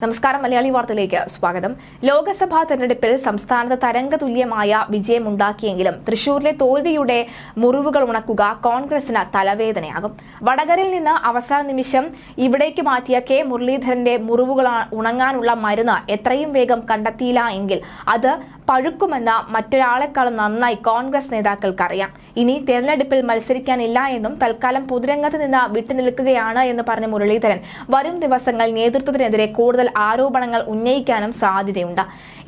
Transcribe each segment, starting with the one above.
നമസ്കാരം. മലയാളി വാർത്തയിലേക്ക് സ്വാഗതം. ലോക്സഭാ തെരഞ്ഞെടുപ്പിൽ സംസ്ഥാനത്ത് തരംഗതുല്യമായ വിജയമുണ്ടാക്കിയെങ്കിലും തൃശൂരിലെ തോൽവിയുടെ മുറിവുകൾ ഉണക്കുക കോൺഗ്രസിന് തലവേദനയാകും. വടകരയിൽ നിന്ന് അവസാന നിമിഷം ഇവിടേക്ക് മാറ്റിയ കെ മുരളീധരന്റെ മുറിവുകൾ ഉണങ്ങാനുള്ള മരുന്ന് എത്രയും വേഗം കണ്ടെത്തിയില്ല എങ്കിൽ അത് പഴുക്കുമെന്ന മറ്റൊരാളെക്കാളും നന്നായി കോൺഗ്രസ് നേതാക്കൾക്കറിയാം. ഇനി തെരഞ്ഞെടുപ്പിൽ മത്സരിക്കാനില്ല എന്നും തൽക്കാലം പൊതുരംഗത്ത് നിന്ന് വിട്ടുനിൽക്കുകയാണ് എന്ന് പറഞ്ഞ മുരളീധരൻ വരും ദിവസങ്ങൾ നേതൃത്വത്തിനെതിരെ കൂടുതൽ ആരോപണങ്ങൾ ഉന്നയിക്കാനും സാധ്യതയുണ്ട്.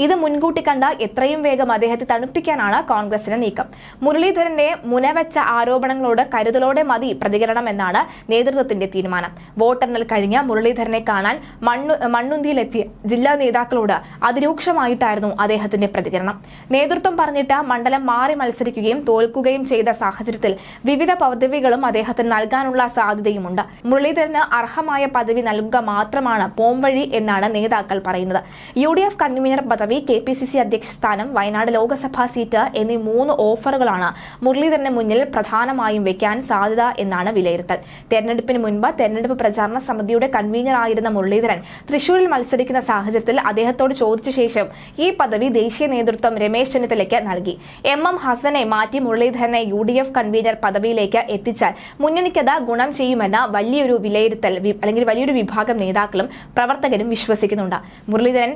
ഇത് മുൻകൂട്ടി കണ്ട എത്രയും വേഗം അദ്ദേഹത്തെ തണുപ്പിക്കാനാണ് കോൺഗ്രസിന്റെ നീക്കം. മുരളീധരന്റെ മുനവെച്ച ആരോപണങ്ങളോട് കരുതലോടെ മതി പ്രതികരണം എന്നാണ് നേതൃത്വത്തിന്റെ തീരുമാനം. വോട്ടെണ്ണൽ കഴിഞ്ഞ മുരളീധരനെ കാണാൻ മണ്ണുന്തിയിലെത്തിയ ജില്ലാ നേതാക്കളോട് അതിരൂക്ഷമായിട്ടായിരുന്നു അദ്ദേഹത്തിന്റെ പ്രതികരണം. നേതൃത്വം പറഞ്ഞിട്ട് മണ്ഡലം മാറി മത്സരിക്കുകയും തോൽക്കുകയും ചെയ്ത സാഹചര്യത്തിൽ വിവിധ പദവികളും അദ്ദേഹത്തിന് നൽകാനുള്ള സാധ്യതയുമുണ്ട്. മുരളീധരന് അർഹമായ പദവി നൽകുക മാത്രമാണ് പോംവഴി എന്നാണ് നേതാക്കൾ പറയുന്നത്. UDF കൺവീനർ പദവി, KPCC അധ്യക്ഷ സ്ഥാനം, വയനാട് ലോക്സഭാ സീറ്റ് എന്നീ 3 ഓഫറുകളാണ് മുരളീധരന് മുന്നിൽ പ്രധാനമായും വെക്കാൻ സാധ്യത എന്നാണ് വിലയിരുത്തൽ. തെരഞ്ഞെടുപ്പിന് മുൻപ് തെരഞ്ഞെടുപ്പ് പ്രചാരണ സമിതിയുടെ കൺവീനറായിരുന്ന മുരളീധരൻ തൃശൂരിൽ മത്സരിക്കുന്ന സാഹചര്യത്തിൽ അദ്ദേഹത്തോട് ചോദിച്ച ശേഷം ഈ പദവി ദേശീയ നേതൃത്വം രമേശ് ചെന്നിത്തലയ്ക്ക് നൽകി. MM ഹസനെ മാറ്റി മുരളീധരനെ UDF കൺവീനർ പദവിയിലേക്ക് എത്തിച്ചാൽ മുന്നണിക്കത് ഗുണം ചെയ്യുമെന്ന വലിയൊരു വിലയിരുത്തൽ അല്ലെങ്കിൽ വലിയൊരു വിഭാഗം നേതാക്കളും പ്രവർത്തകരും വിശ്വസിക്കുന്നുണ്ട്. മുരളീധരൻ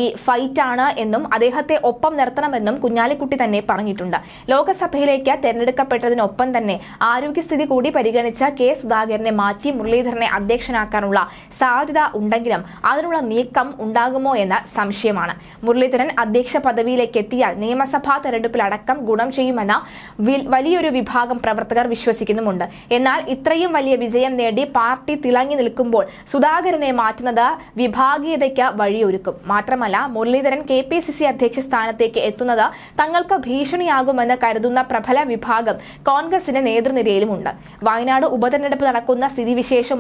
ഈ ഫൈറ്റ് ആണ് എന്നും അദ്ദേഹത്തെ ഒപ്പം നിർത്തണമെന്നും കുഞ്ഞാലിക്കുട്ടി തന്നെ പറഞ്ഞിട്ടുണ്ട്. ലോക്സഭയിലേക്ക് തെരഞ്ഞെടുക്കപ്പെട്ടതിനൊപ്പം തന്നെ ആരോഗ്യസ്ഥിതി കൂടി പരിഗണിച്ച K സുധാകരനെ മാറ്റി മുരളീധരനെ അധ്യക്ഷനാക്കാനുള്ള സാധ്യത ഉണ്ടെങ്കിലും അതിനുള്ള നീക്കം ഉണ്ടാകുമോ എന്ന സംശയമാണ്. മുരളീധരൻ അധ്യക്ഷ പദവിയിലേക്ക് എത്തിയാൽ നിയമസഭാ തെരഞ്ഞെടുപ്പിലടക്കം ഗുണം ചെയ്യുമെന്ന വലിയൊരു വിഭാഗം പ്രവർത്തകർ വിശ്വസിക്കുന്നുമുണ്ട്. എന്നാൽ ഇത്രയും വലിയ വിജയം നേടി പാർട്ടി തിളങ്ങി നിൽക്കുമ്പോൾ സുധാകരനെ മാറ്റുന്നത് വിഭാഗീയതയ്ക്ക് വഴിയൊരുക്കും. മാത്രമല്ല മുരളീധരൻ KPCC അധ്യക്ഷ സ്ഥാനത്തേക്ക് എത്തുന്നത് തങ്ങൾക്ക് ഭീഷണിയാകുമെന്ന് കരുതുന്ന പ്രബല വിഭാഗം കോൺഗ്രസിന്റെ നേതൃനിരയിലുമുണ്ട്. വയനാട് ഉപതെരഞ്ഞെടുപ്പ് നടക്കുന്ന സ്ഥിതിവിശേഷം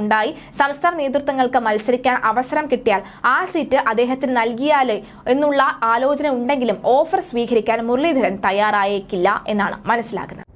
ഉണ്ടായി സംസ്ഥാന നേതൃത്വങ്ങൾക്ക് മത്സരിക്കാൻ അവസരം കിട്ടിയാൽ ആ സീറ്റ് അദ്ദേഹത്തിന് നൽകിയാലേ എന്നുള്ള ആലോചന ഉണ്ടെങ്കിലും ഓഫർ സ്വീകരിക്കാൻ മുരളീധരൻ തയ്യാറായേക്കില്ല എന്നാണ് മനസ്സിലാക്കുന്നത്.